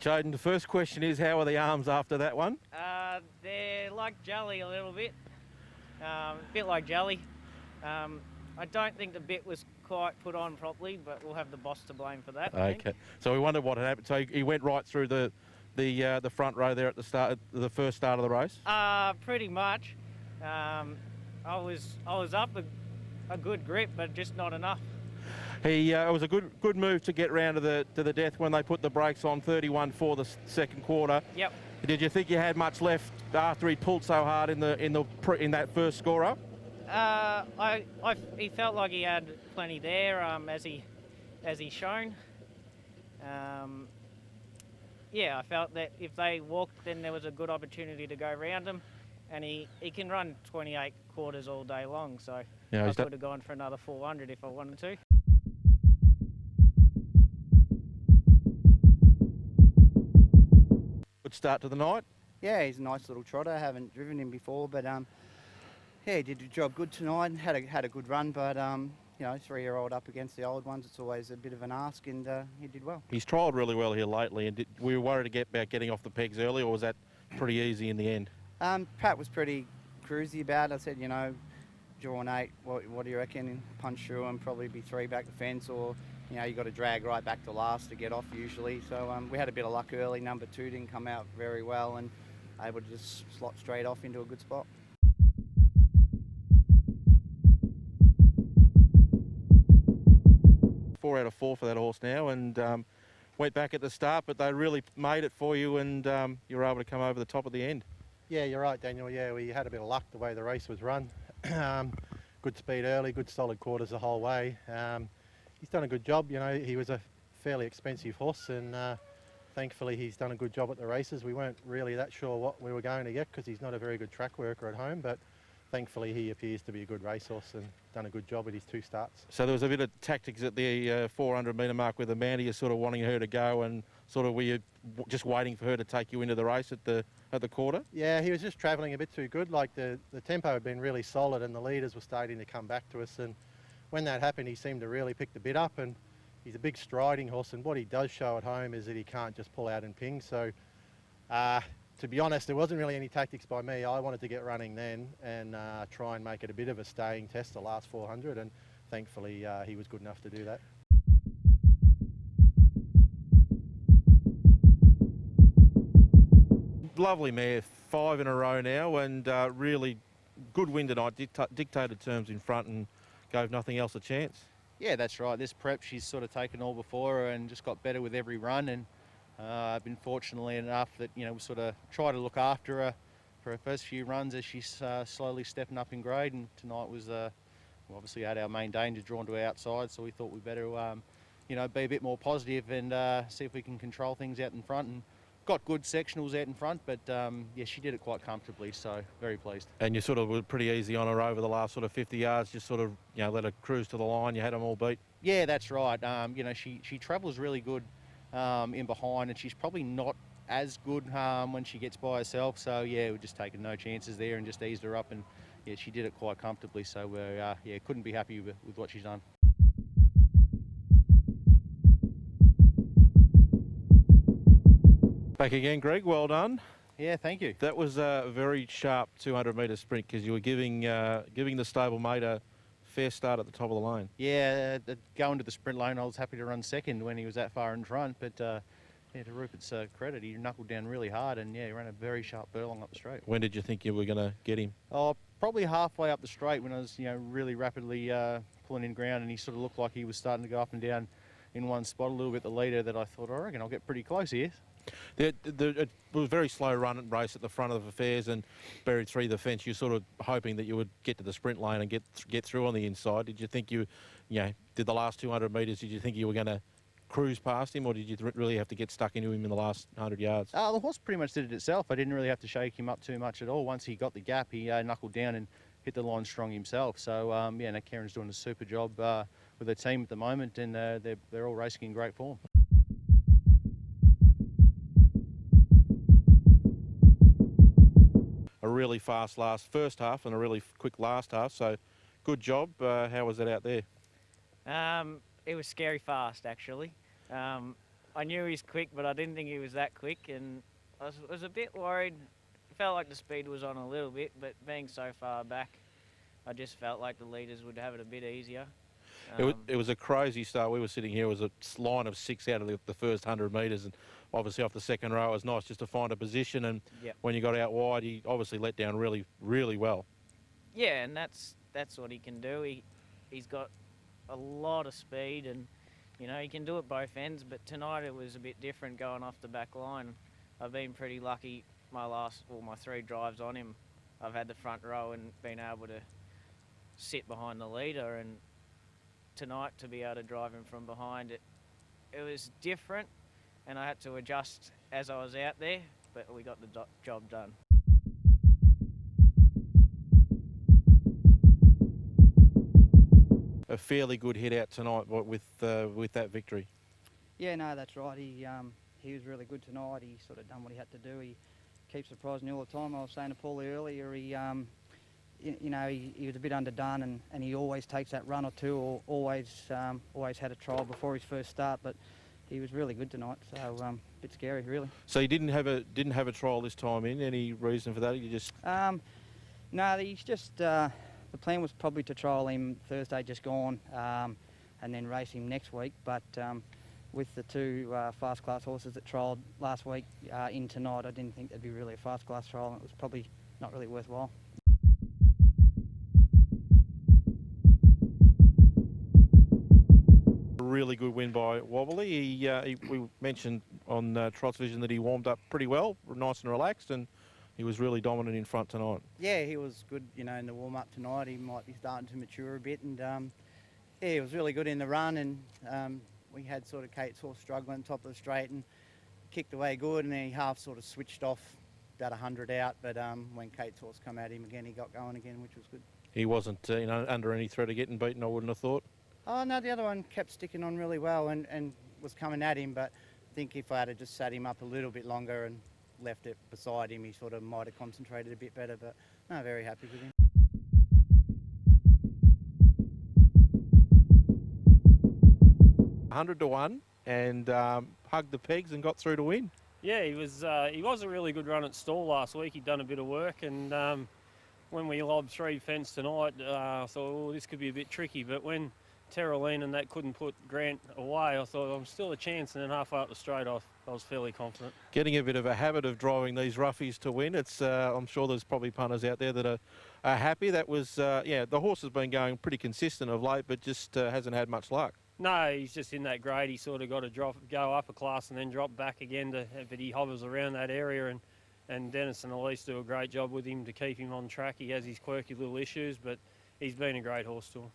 Jaden, the first question is, how are the arms after that one? They're like jelly a little bit, a bit like jelly. I don't think the bit was quite put on properly, but we'll have the boss to blame for that. I think. So we wondered what had happened. So he went right through the front row there at the start, the first start of the race. Pretty much. I was up a good grip, but just not enough. It was a good move to get round to the death when they put the brakes on 31 for the second quarter. Yep. Did you think you had much left after he pulled so hard in that first score up? He felt like he had plenty there, as he shown. Yeah, I felt that if they walked, then there was a good opportunity to go around him, and he can run 28 quarters all day long. So yeah, I could have gone for another 400 if I wanted to. Good start to the night. Yeah, he's a nice little trotter. I haven't driven him before, but yeah, he did the job good tonight. Had a good run, but you know, 3-year-old up against the old ones, it's always a bit of an ask, and he did well. He's trialled really well here lately, and we were worried about getting off the pegs early, or was that pretty easy in the end? Pat was pretty cruisy about it. I said, you know, draw an 8. What do you reckon? Punch through and probably be 3 back the fence, or you know, you got to drag right back to last to get off usually. So we had a bit of luck early. Number 2 didn't come out very well, and able to just slot straight off into a good spot. Four out of 4 for that horse now, and went back at the start, but they really made it for you, and you were able to come over the top at the end. Yeah, you're right, Daniel. Yeah, we had a bit of luck the way the race was run. Good speed early, good solid quarters the whole way. He's done a good job. You know, he was a fairly expensive horse, and thankfully he's done a good job at the races. We weren't really that sure what we were going to get because he's not a very good track worker at home, but thankfully he appears to be a good racehorse and done a good job at his 2 starts. So there was a bit of tactics at the 400 metre mark with Amanda. You're sort of wanting her to go, and sort of were you just waiting for her to take you into the race at the quarter? Yeah, he was just travelling a bit too good. Like the tempo had been really solid, and the leaders were starting to come back to us. And when that happened, he seemed to really pick the bit up. And he's a big striding horse, and what he does show at home is that he can't just pull out and ping. So to be honest, there wasn't really any tactics by me. I wanted to get running then and try and make it a bit of a staying test the last 400, and thankfully he was good enough to do that. Lovely mare, 5 in a row now, and really good win tonight. Dictated terms in front and gave nothing else a chance. Yeah, that's right. This prep, she's sort of taken all before her and just got better with every run. And I've been fortunately enough that, you know, we sort of try to look after her for her first few runs as she's slowly stepping up in grade. And tonight was, we obviously had our main danger drawn to our outside, so we thought we'd better, you know, be a bit more positive and see if we can control things out in front. And got good sectionals out in front, but yeah, she did it quite comfortably, so very pleased. And you sort of were pretty easy on her over the last sort of 50 yards, just sort of, you know, let her cruise to the line. You had them all beat. Yeah, that's right. You know, she travels really good in behind, and she's probably not as good when she gets by herself. So yeah, we're just taking no chances there and just eased her up, and yeah, she did it quite comfortably. So we're yeah, couldn't be happy with what she's done. Back again, Greg. Well done. Yeah, thank you. That was a very sharp 200-metre sprint because you were giving the stablemate a fair start at the top of the lane. Yeah, going to the sprint lane, I was happy to run second when he was that far in front, but yeah, to Rupert's credit, he knuckled down really hard, and yeah, he ran a very sharp furlong up the straight. When did you think you were going to get him? Oh, probably halfway up the straight when I was, you know, really rapidly pulling in ground, and he sort of looked like he was starting to go up and down in one spot a little bit. The leader that I thought, I reckon I'll get pretty close here. It was a very slow run and race at the front of affairs and buried through the fence. You're sort of hoping that you would get to the sprint lane and get through on the inside. Did you think you know, did the last 200 metres, did you think you were going to cruise past him, or did you really have to get stuck into him in the last 100 yards? The horse pretty much did it itself. I didn't really have to shake him up too much at all. Once he got the gap, he knuckled down and hit the line strong himself. So yeah, no, Karen's doing a super job with her team at the moment, and they're all racing in great form. A really fast first half and a really quick last half, so good job. How was it out there? It was scary fast, actually. I knew he's quick, but I didn't think he was that quick, and I was a bit worried. Felt like the speed was on a little bit, but being so far back, I just felt like the leaders would have it a bit easier. It was a crazy start. We were sitting here. It was a line of 6 out of the first 100 metres, and obviously off the second row, it was nice just to find a position. And Yep. when you got out wide, he obviously let down really, really well. Yeah, and that's what he can do. He's got a lot of speed, and he can do it both ends. But tonight it was a bit different going off the back line. I've been pretty lucky. My 3 drives on him, I've had the front row and been able to sit behind the leader. And tonight, to be able to drive him from behind, it was different, and I had to adjust as I was out there. But we got the job done. A fairly good hit out tonight with that victory. Yeah, no, that's right. He was really good tonight. He sort of done what he had to do. He keeps surprising me all the time. I was saying to Paulie earlier, he was a bit underdone, and he always takes that run or two, or always had a trial before his first start. But he was really good tonight, so a bit scary, really. So you didn't have a trial this time in. Any reason for that? You just No, he's just the plan was probably to trial him Thursday just gone, and then race him next week. But with the 2 fast class horses that trialled last week in tonight, I didn't think there'd be really a fast class trial, and it was probably not really worthwhile. a really good win by Wobbly. We mentioned on Trot's Vision that he warmed up pretty well, nice and relaxed, and he was really dominant in front tonight. Yeah, he was good, in the warm-up tonight. He might be starting to mature a bit, and yeah, he was really good in the run, and we had sort of Kate's horse struggling top of the straight and kicked away good, and then he half sort of switched off about 100 out, but when Kate's horse come at him again, he got going again, which was good. He wasn't under any threat of getting beaten, I wouldn't have thought. Oh no, the other one kept sticking on really well and was coming at him, but I think if I had just sat him up a little bit longer and left it beside him, he sort of might have concentrated a bit better, but no, very happy with him. $100-1 and hugged the pegs and got through to win. Yeah, he was a really good run at stall last week. He'd done a bit of work, and when we lobbed 3 fence tonight, I thought, oh, this could be a bit tricky. But when Terraline and that couldn't put Grant away, I thought I'm still a chance. And then halfway up the straight, I was fairly confident. Getting a bit of a habit of driving these roughies to win. It's I'm sure there's probably punters out there that are happy. That was the horse has been going pretty consistent of late, but just hasn't had much luck. No, he's just in that grade. He sort of got to go up a class and then drop back again. But he hovers around that area, and Dennis and Elise do a great job with him to keep him on track. He has his quirky little issues, but he's been a great horse to him.